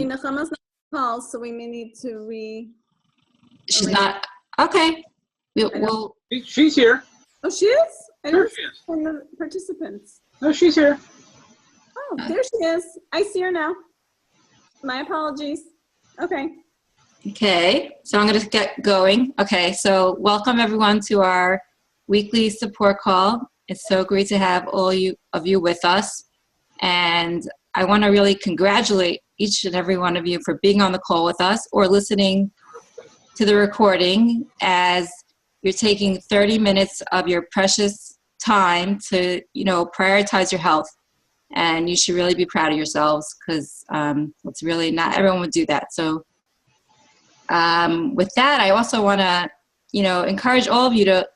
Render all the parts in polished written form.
Sorry, Nechama's not on the call, so we may need to She's not. Okay. We'll. She's here. Oh, she is? I Sure don't she see is. one of the participants. No, she's here. Oh, there she is. I see her now. My apologies. Okay. Okay, so I'm going to get going. Okay, so welcome everyone to our weekly support call. It's so great to have all of you with us. And I want to really congratulate each and every one of you for being on the call with us or listening to the recording as you're taking 30 minutes of your precious time to, prioritize your health. And you should really be proud of yourselves because it's really not everyone would do that. So with that, I also want to, encourage all of you to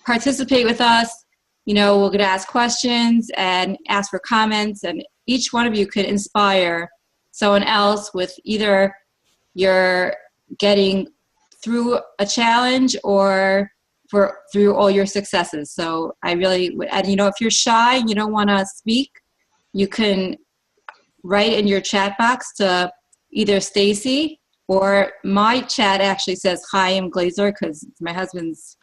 participate with us. We're going to ask questions and ask for comments, and each one of you could inspire someone else with either you're getting through a challenge or through all your successes. So I really, and if you're shy and you don't want to speak, you can write in your chat box to either Stacy, or my chat actually says Chaim Glazer because it's my husband's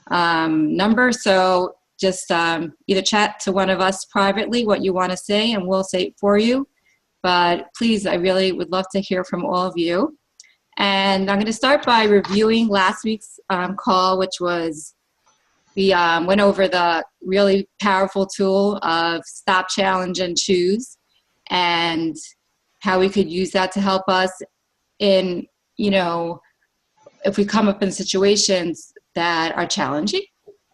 number. So just either chat to one of us privately what you want to say and we'll say it for you. But please, I really would love to hear from all of you. And I'm going to start by reviewing last week's call, which was we went over the really powerful tool of Stop, Challenge, and Choose, and how we could use that to help us in, if we come up in situations that are challenging.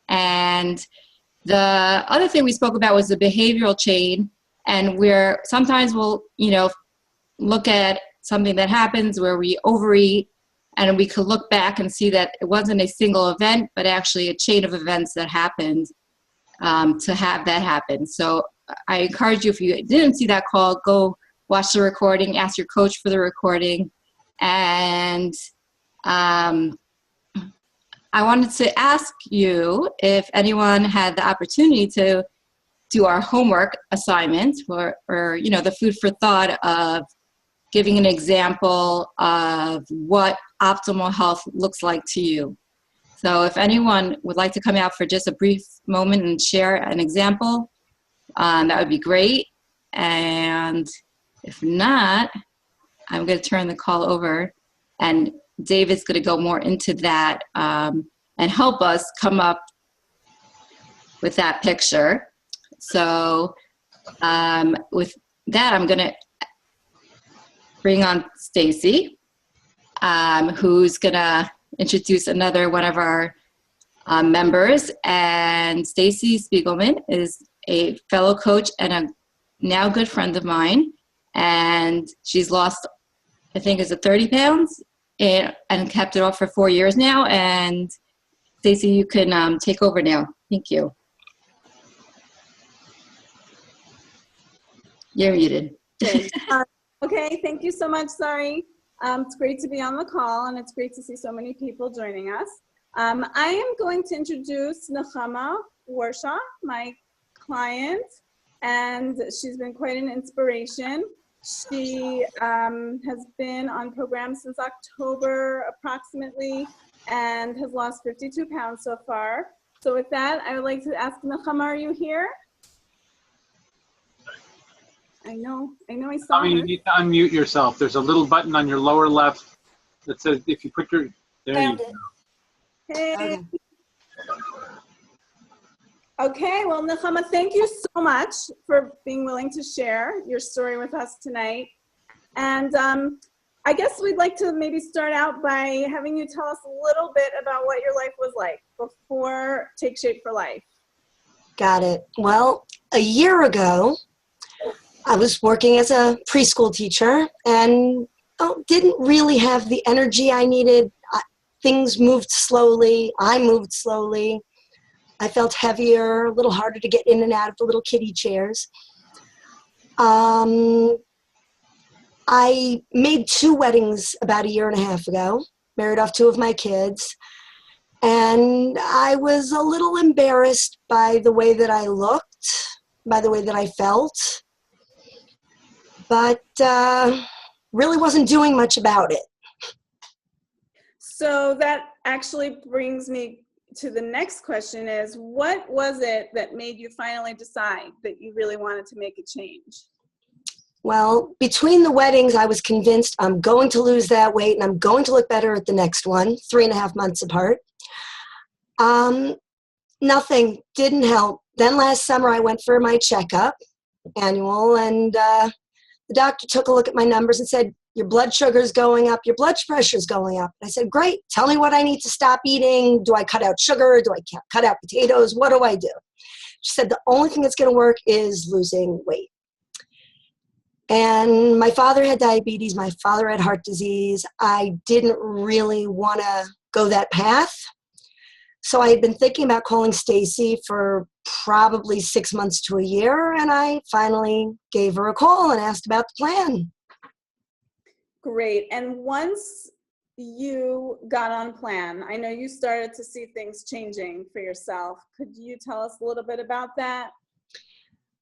And the other thing we spoke about was the behavioral chain, and where sometimes we'll, look at something that happens where we overeat, and we could look back and see that it wasn't a single event, but actually a chain of events that happened to have that happen. So I encourage you, if you didn't see that call, go watch the recording, ask your coach for the recording. And I wanted to ask you if anyone had the opportunity to do our homework assignment or the food for thought of giving an example of what optimal health looks like to you. So if anyone would like to come out for just a brief moment and share an example, that would be great. And if not, I'm going to turn the call over, and David's going to go more into that and help us come up with that picture. So with that, I'm going to bring on Stacy, who's going to introduce another one of our members. And Stacy Spiegelman is a fellow coach and a now good friend of mine. And she's lost, I think, is it 30 pounds and kept it off for 4 years now. And Stacy, you can take over now. Thank you. You're muted. Okay, thank you so much. Sorry. It's great to be on the call, and it's great to see so many people joining us. I am going to introduce Nechama Warshaw, my client, and she's been quite an inspiration. She has been on program since October approximately and has lost 52 pounds so far. So with that, I would like to ask Nechama, are you here? I know I saw her. You need to unmute yourself. There's a little button on your lower left that says if you put your, there you go. Hey. Okay, well, Nechama, thank you so much for being willing to share your story with us tonight. And I guess we'd like to maybe start out by having you tell us a little bit about what your life was like before Take Shape for Life. Got it. Well, a year ago, I was working as a preschool teacher and didn't really have the energy I needed. Things moved slowly. I moved slowly. I felt heavier, a little harder to get in and out of the little kiddie chairs. I made 2 weddings about a year and a half ago, married off 2 of my kids, and I was a little embarrassed by the way that I looked, by the way that I felt. But really wasn't doing much about it. So that actually brings me to the next question is, what was it that made you finally decide that you really wanted to make a change? Well, between the weddings, I was convinced I'm going to lose that weight and I'm going to look better at the next one, 3.5 months apart. Nothing, didn't help. Then last summer I went for my checkup, annual, and the doctor took a look at my numbers and said, your blood sugar's going up, your blood pressure's going up. I said, great, tell me what I need to stop eating. Do I cut out sugar? Do I cut out potatoes? What do I do? She said, the only thing that's going to work is losing weight. And my father had diabetes. My father had heart disease. I didn't really want to go that path. So I had been thinking about calling Stacy for probably 6 months to a year, and I finally gave her a call and asked about the plan. Great. And once you got on plan, I know you started to see things changing for yourself. Could you tell us a little bit about that?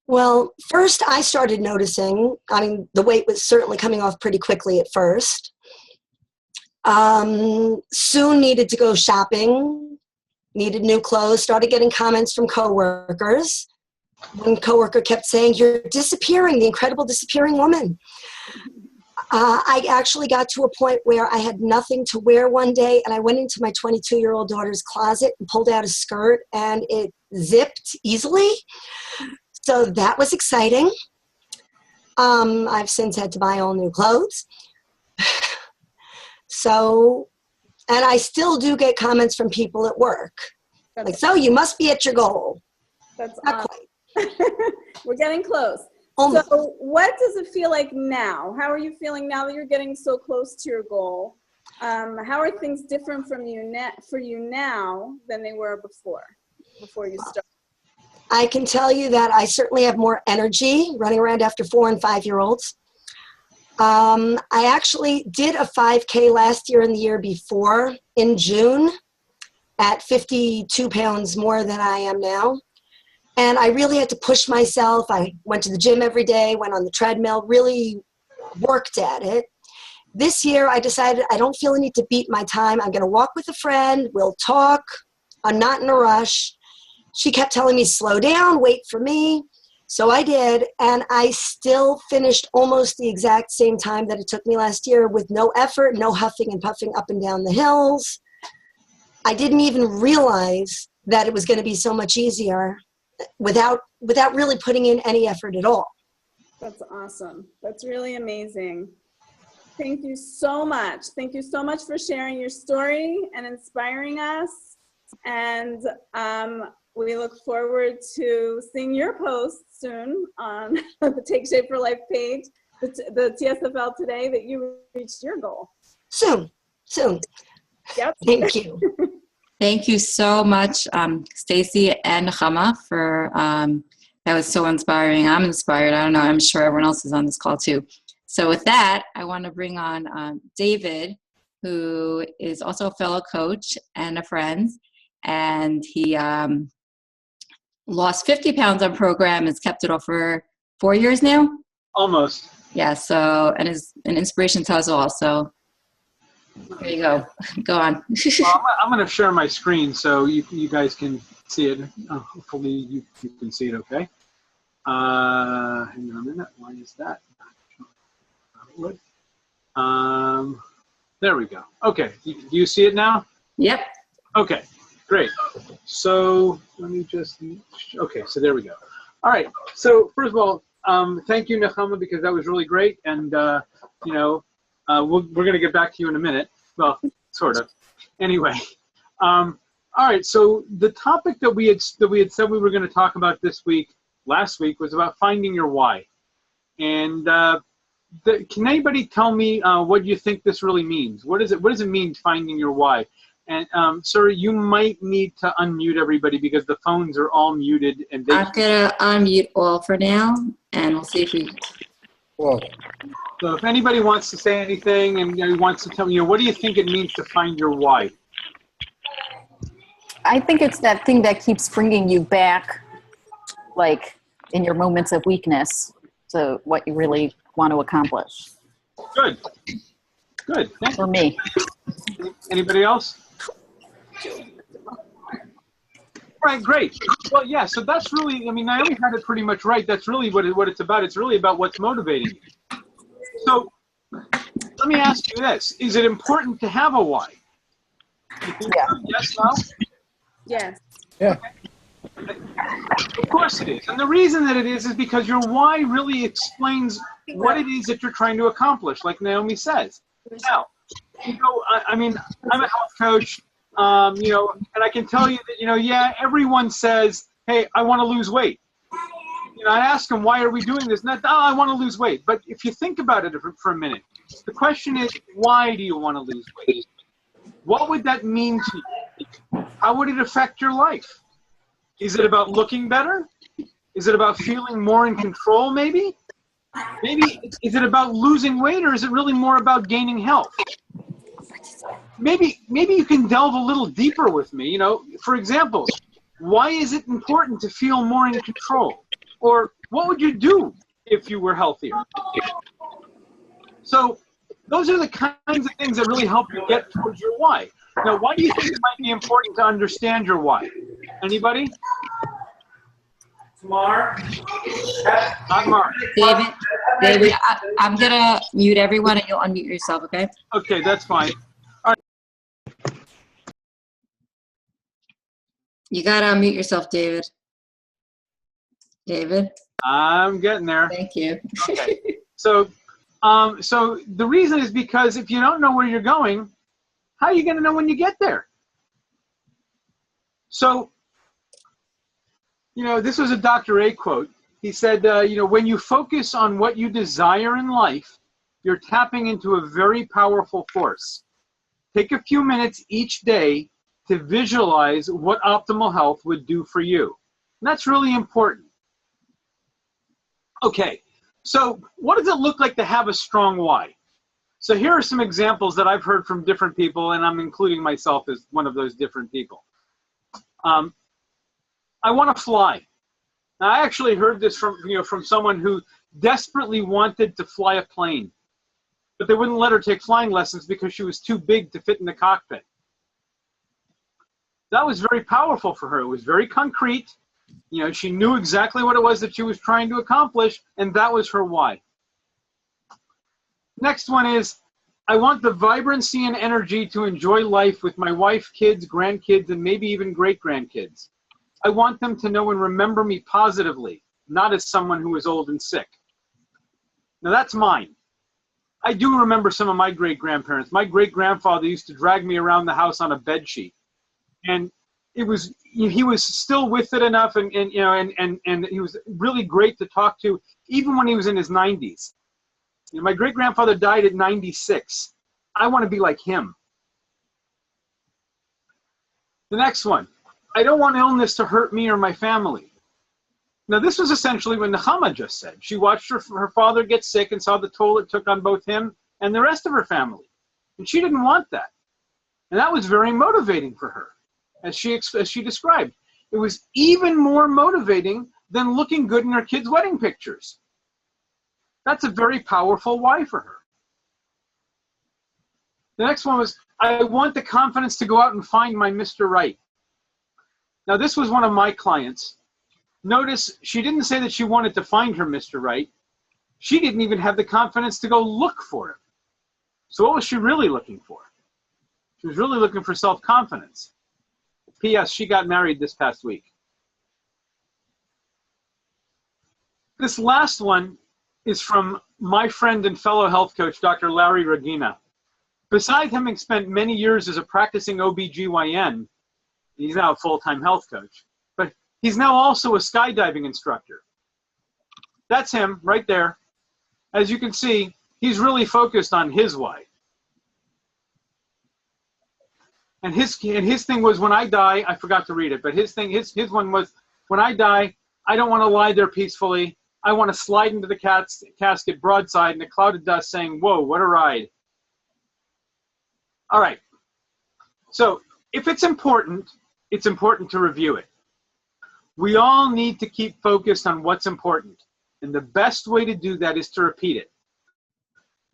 Well, first I started noticing, the weight was certainly coming off pretty quickly at first. Soon needed to go shopping, needed new clothes, started getting comments from coworkers. One coworker kept saying, you're disappearing, the incredible disappearing woman. I actually got to a point where I had nothing to wear one day, and I went into my 22-year-old daughter's closet and pulled out a skirt, and it zipped easily. So that was exciting. I've since had to buy all new clothes. So, and I still do get comments from people at work. So you must be at your goal. That's Not awesome. We're getting close. Almost. So what does it feel like now? How are you feeling now that you're getting so close to your goal? How are things different for you now than they were before you started? I can tell you that I certainly have more energy running around after 4 and 5-year-olds. I actually did a 5K last year and the year before in June at 52 pounds more than I am now. And I really had to push myself. I went to the gym every day, went on the treadmill, really worked at it. This year I decided I don't feel the need to beat my time. I'm going to walk with a friend. We'll talk. I'm not in a rush. She kept telling me, slow down, wait for me. So I did, and I still finished almost the exact same time that it took me last year with no effort, no huffing and puffing up and down the hills. I didn't even realize that it was going to be so much easier without really putting in any effort at all. That's awesome. That's really amazing. Thank you so much. Thank you so much for sharing your story and inspiring us. And we look forward to seeing your post soon on the Take Shape for Life page, the TSFL today, that you reached your goal. Soon. Yep. Thank you. Thank you so much, Stacy and Nechama, for that was so inspiring. I'm inspired. I don't know. I'm sure everyone else is on this call too. So with that, I want to bring on David, who is also a fellow coach and a friend, and he lost 50 pounds on program, has kept it off for 4 years now. Almost. Yeah. So, and is an inspiration to us all. So there you go. Go on. Well, I'm going to share my screen so you guys can see it. Hopefully you can see it okay. Hang on a minute. Why is that? There we go. Okay. Do you see it now? Yep. Okay. Great. So let me just, okay, so there we go. All right. So first of all, thank you, Nechama, because that was really great. And, we're going to get back to you in a minute. Well, sort of. Anyway. All right. So the topic that we had said we were going to talk about last week, was about finding your why. And can anybody tell me what you think this really means? What does it mean, finding your why? And sir, you might need to unmute everybody because the phones are all muted. And I'm gonna unmute all for now, and we'll see if we. Well, So if anybody wants to say anything and wants to tell me, what do you think it means to find your why? I think it's that thing that keeps bringing you back, like in your moments of weakness, to what you really want to accomplish. Good. Good. Thank For me. you. Anybody else? Right, great. Well, yeah, so that's really, I mean, Naomi had it pretty much right. That's really what it's about. It's really about what's motivating you. So let me ask you this. Is it important to have a why? You think Yeah. so? Yes, no? Yes. Yeah. Of course it is. And the reason that it is because your why really explains what it is that you're trying to accomplish, like Naomi says. Now, I mean, I'm a health coach, and I can tell you that, yeah, everyone says, hey, I want to lose weight. I ask them, why are we doing this? Not, I want to lose weight. But if you think about it for a minute, the question is, why do you want to lose weight? What would that mean to you? How would it affect your life? Is it about looking better? Is it about feeling more in control, maybe? Maybe, is it about losing weight, or is it really more about gaining health? Maybe you can delve a little deeper with me. For example, why is it important to feel more in control? Or what would you do if you were healthier? So those are the kinds of things that really help you get towards your why. Now, why do you think it might be important to understand your why? Anybody? Mark. Not Mark. David, I'm going to mute everyone and you'll unmute yourself, okay? Okay, that's fine. All right. You got to unmute yourself, David. David? I'm getting there. Thank you. Okay. So the reason is because if you don't know where you're going, how are you going to know when you get there? So, this was a Dr. A quote. He said, when you focus on what you desire in life, you're tapping into a very powerful force. Take a few minutes each day to visualize what optimal health would do for you. And that's really important. Okay, so what does it look like to have a strong why? So here are some examples that I've heard from different people, and I'm including myself as one of those different people. I want to fly. Now, I actually heard this from someone who desperately wanted to fly a plane, but they wouldn't let her take flying lessons because she was too big to fit in the cockpit. That was very powerful for her. It was very concrete. She knew exactly what it was that she was trying to accomplish, and that was her why. Next one is, I want the vibrancy and energy to enjoy life with my wife, kids, grandkids, and maybe even great-grandkids. I want them to know and remember me positively, not as someone who is old and sick. Now that's mine. I do remember some of my great-grandparents. My great-grandfather used to drag me around the house on a bed sheet. And he was still with it enough, and he was really great to talk to, even when he was in his 90s. My great-grandfather died at 96. I want to be like him. The next one, I don't want illness to hurt me or my family. Now, this was essentially what Nechama just said. She watched her father get sick and saw the toll it took on both him and the rest of her family. And she didn't want that. And that was very motivating for her, as she described. It was even more motivating than looking good in her kids' wedding pictures. That's a very powerful why for her. The next one was, I want the confidence to go out and find my Mr. Right. Now, this was one of my clients. Notice she didn't say that she wanted to find her Mr. Right. She didn't even have the confidence to go look for him. So what was she really looking for? She was really looking for self-confidence. P.S. She got married this past week. This last one is from my friend and fellow health coach, Dr. Larry Regina. Besides having spent many years as a practicing OBGYN, he's now a full-time health coach, but he's now also a skydiving instructor. That's him right there. As you can see, he's really focused on his why. And his thing was, when I die, I forgot to read it, but his one was, when I die, I don't want to lie there peacefully. I want to slide into the casket broadside in a cloud of dust saying, whoa, what a ride. All right. So if it's important to review it. We all need to keep focused on what's important. And the best way to do that is to repeat it.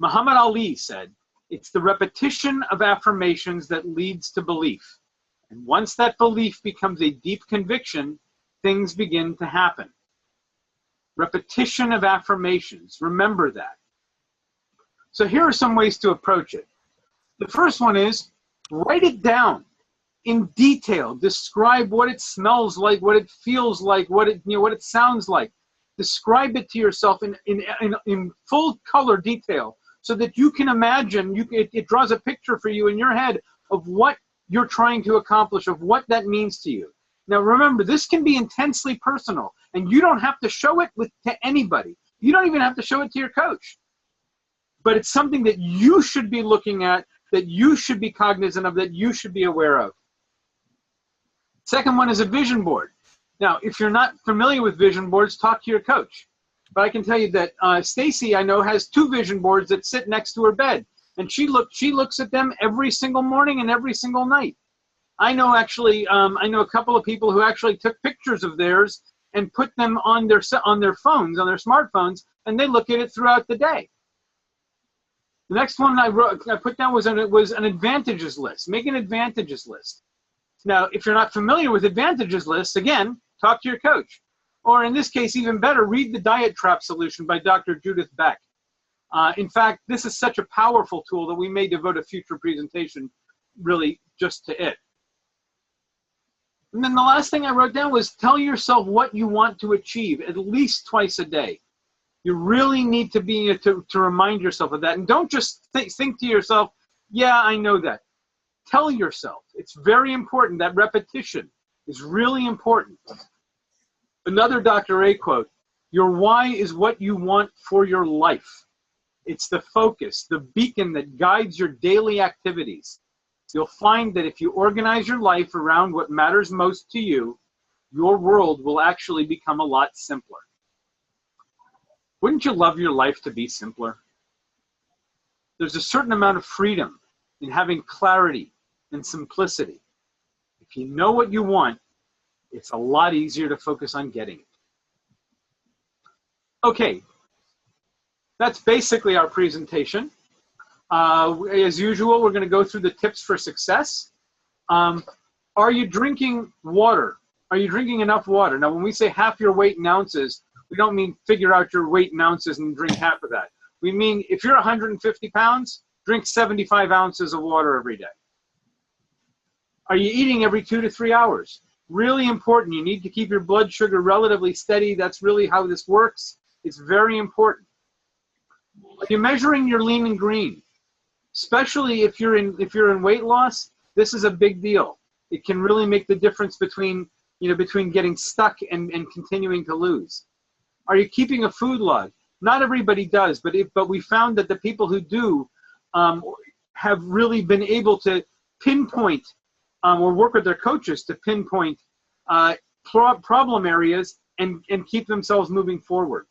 Muhammad Ali said, it's the repetition of affirmations that leads to belief. And once that belief becomes a deep conviction, things begin to happen. Repetition of affirmations. Remember that. So here are some ways to approach it. The first one is write it down in detail. Describe what it smells like, what it feels like, what it sounds like. Describe it to yourself in full color detail so that you can imagine, it draws a picture for you in your head of what you're trying to accomplish, of what that means to you. Now remember, this can be intensely personal, and you don't have to show it to anybody. You don't even have to show it to your coach. But it's something that you should be looking at, that you should be cognizant of, that you should be aware of. Second one is a vision board. Now, if you're not familiar with vision boards, talk to your coach. But I can tell you that Stacy, I know, has 2 vision boards that sit next to her bed. And she looks at them every single morning and every single night. I know actually, I know a couple of people who actually took pictures of theirs and put them on their phones, on their smartphones, and they look at it throughout the day. The next one I put down was an advantages list. Make an advantages list. Now, if you're not familiar with advantages lists, again, talk to your coach. Or in this case, even better, read The Diet Trap Solution by Dr. Judith Beck. In fact, this is such a powerful tool that we may devote a future presentation really just to it. And then the last thing I wrote down was tell yourself what you want to achieve at least twice a day. You really need to be to remind yourself of that. And don't just think to yourself, yeah, I know that. Tell yourself. It's very important. That repetition is really important. Another Dr. A quote, your why is what you want for your life. It's the focus, the beacon that guides your daily activities. You'll find that if you organize your life around what matters most to you, your world will actually become a lot simpler. Wouldn't you love your life to be simpler? There's a certain amount of freedom in having clarity and simplicity. If you know what you want, it's a lot easier to focus on getting it. Okay, that's basically our presentation. As usual, we're going to go through the tips for success. Are you drinking water? Are you drinking enough water? Now, when we say half your weight in ounces, we don't mean figure out your weight in ounces and drink half of that. We mean if you're 150 pounds, drink 75 ounces of water every day. Are you eating every 2 to 3 hours? Really important. You need to keep your blood sugar relatively steady. That's really how this works. It's very important. Are you measuring your lean and green? Especially if you're in weight loss, this is a big deal. It can really make the difference between getting stuck and continuing to lose. Are you keeping a food log? Not everybody does, but we found that the people who do have really been able to pinpoint or work with their coaches to pinpoint problem areas and keep themselves moving forward.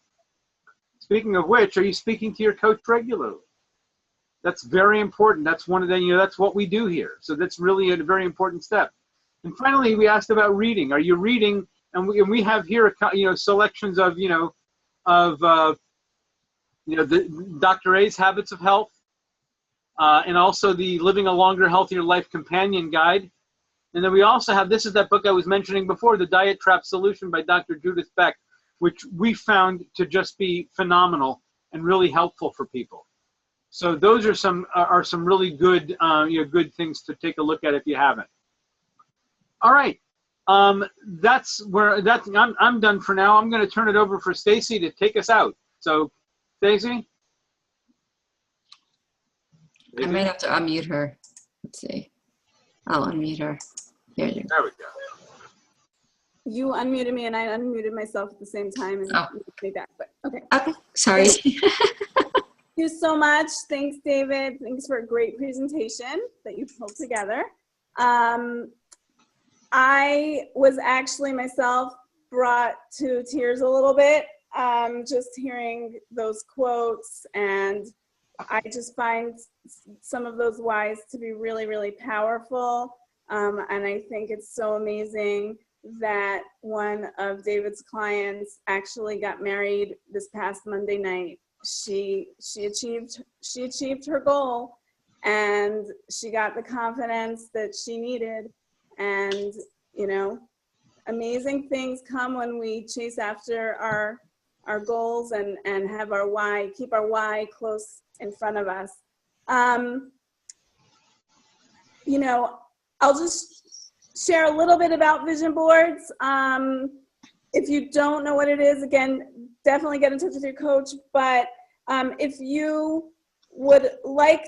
Speaking of which, are you speaking to your coach regularly? That's very important. That's one of the, that's what we do here. So that's really a very important step. And finally, we asked about reading. Are you reading? And we have here, selections of, the Dr. A's Habits of Health, and also the Living a Longer, Healthier Life Companion Guide. And then we also have, this is that book I was mentioning before, The Diet Trap Solution by Dr. Judith Beck, which we found to just be phenomenal and really helpful for people. So those are some really good good things to take a look at if you haven't. All right, I'm done for now. I'm going to turn it over for Stacy to take us out. So, Stacy, I might have to unmute her. Let's see. I'll unmute her. There you go. There we go. You unmuted me and I unmuted myself at the same time and moved me back, but okay. Okay, sorry. Thank you so much. Thanks, David. Thanks for a great presentation that you pulled together. I was actually myself brought to tears a little bit, just hearing those quotes, and I just find some of those whys to be really, really powerful. And I think it's so amazing that one of David's clients actually got married this past Monday night. she achieved her goal, and she got the confidence that she needed. And amazing things come when we chase after our goals and have our why, keep our why close in front of us. I'll just share a little bit about vision boards. If you don't know what it is, again, definitely get in touch with your coach. But if you would like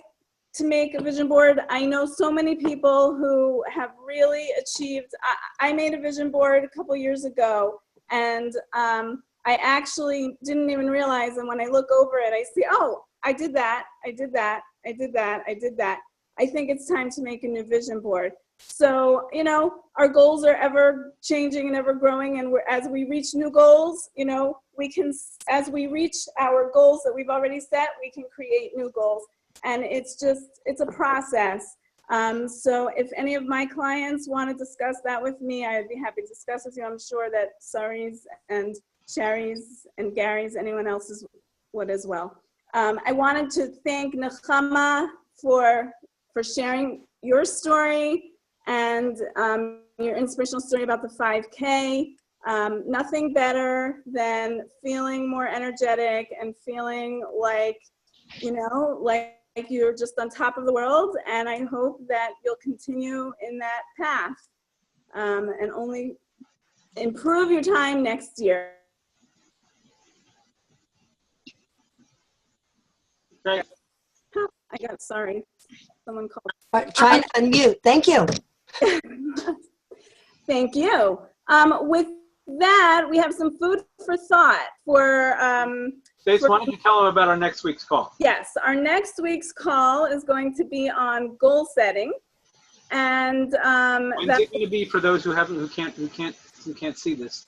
to make a vision board, I know so many people who have really achieved. I made a vision board a couple years ago, and I actually didn't even realize. And when I look over it, I see, oh, I did that, I did that, I did that, I did that. I think it's time to make a new vision board. So, our goals are ever changing and ever growing. And as we reach new goals, as we reach our goals that we've already set, we can create new goals. And it's a process. So if any of my clients want to discuss that with me, I'd be happy to discuss with you. I'm sure that Sari's and Sherry's and Gary's, anyone else's would as well. I wanted to thank Nechama for sharing your story and your inspirational story about the 5K. Nothing better than feeling more energetic and feeling like you're just on top of the world. And I hope that you'll continue in that path and only improve your time next year. Great. Sorry, someone called. Try to unmute. Thank you. Thank you. With that, we have some food for thought for. Stace, why don't you tell them about our next week's call? Yes, our next week's call is going to be on goal setting, and when's it going to be for those who can't see this?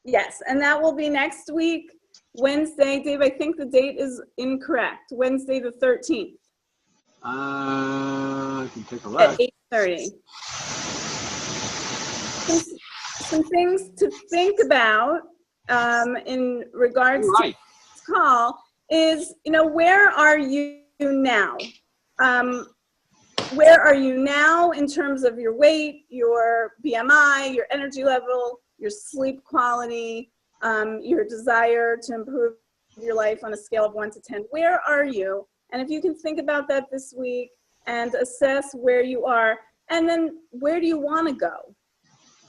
Yes, and that will be next week, Wednesday. Dave, I think the date is incorrect. Wednesday the 13th. I can take a look. At 8:30. Some things to think about in regards to this call is, where are you now? Where are you now in terms of your weight, your BMI, your energy level, your sleep quality, your desire to improve your life on a scale of 1 to 10? Where are you? And if you can think about that this week and assess where you are, and then where do you want to go?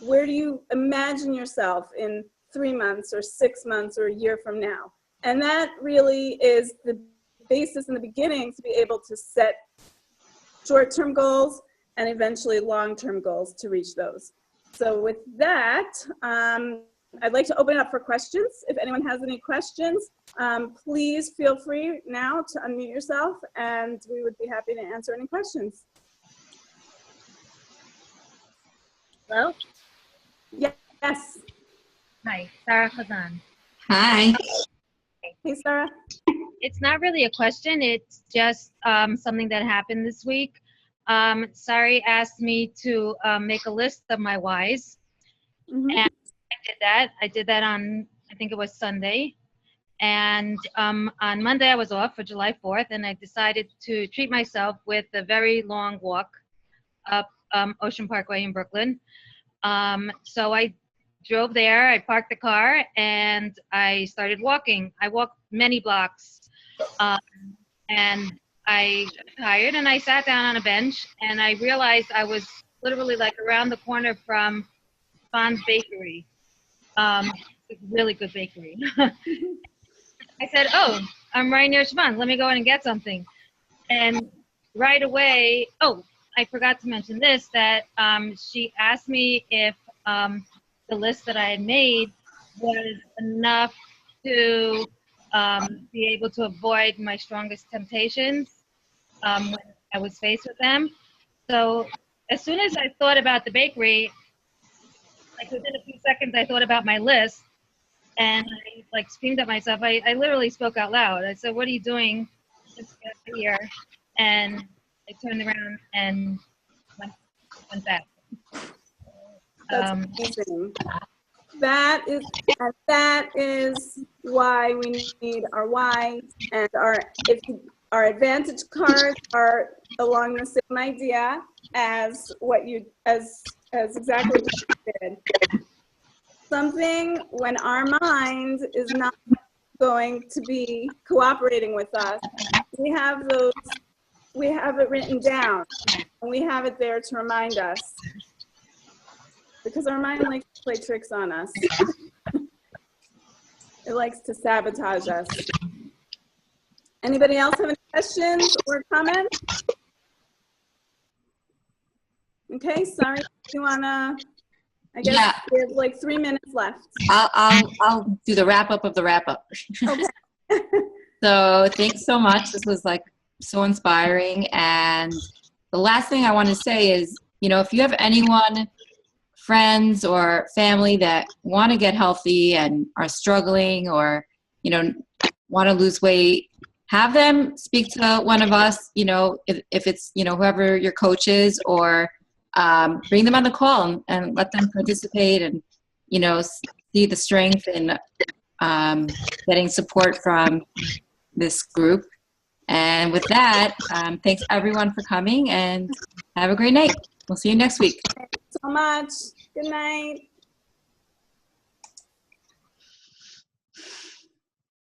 Where do you imagine yourself in 3 months or 6 months or a year from now? And that really is the basis in the beginning to be able to set short-term goals and eventually long-term goals to reach those. So with that, I'd like to open it up for questions. If anyone has any questions, please feel free now to unmute yourself, and we would be happy to answer any questions. Hello? Yes. Hi, Sarah Khazan. Hi. Hey, Sarah. It's not really a question. It's just something that happened this week. Sari asked me to make a list of my whys. Mm-hmm. And I did that. I did that on, I think it was Sunday. And on Monday I was off for July 4th, and I decided to treat myself with a very long walk up Ocean Parkway in Brooklyn. So I drove there, I parked the car, and I started walking. I walked many blocks, and I got tired, and I sat down on a bench, and I realized I was literally like around the corner from Fahn's Bakery. It's a really good bakery. I said, oh, I'm right near Shvan. Let me go in and get something. And right away, oh, I forgot to mention this, that she asked me if the list that I had made was enough to be able to avoid my strongest temptations when I was faced with them. So as soon as I thought about the bakery, like within a few seconds, I thought about my list, and I like screamed at myself. I literally spoke out loud. I said, "What are you doing? Just get here!" And I turned around and went back. That's amazing. that is why we need our why, and our advantage cards are along the same idea as exactly what you did. Something when our mind is not going to be cooperating with us, we have it written down, and we have it there to remind us, because our mind likes to play tricks on us. It likes to sabotage us. Anybody else have any questions or comments? Okay, sorry, if you wanna, I guess Yeah. we have like 3 minutes left. I'll do the wrap up of the wrap up. Okay. So thanks so much. This was like so inspiring. And the last thing I want to say is, if you have anyone, friends or family that want to get healthy and are struggling or, want to lose weight, have them speak to one of us, if it's, whoever your coach is, or bring them on the call and let them participate and, see the strength in getting support from this group. And with that, thanks everyone for coming, and have a great night. We'll see you next week. Thanks so much. Good night.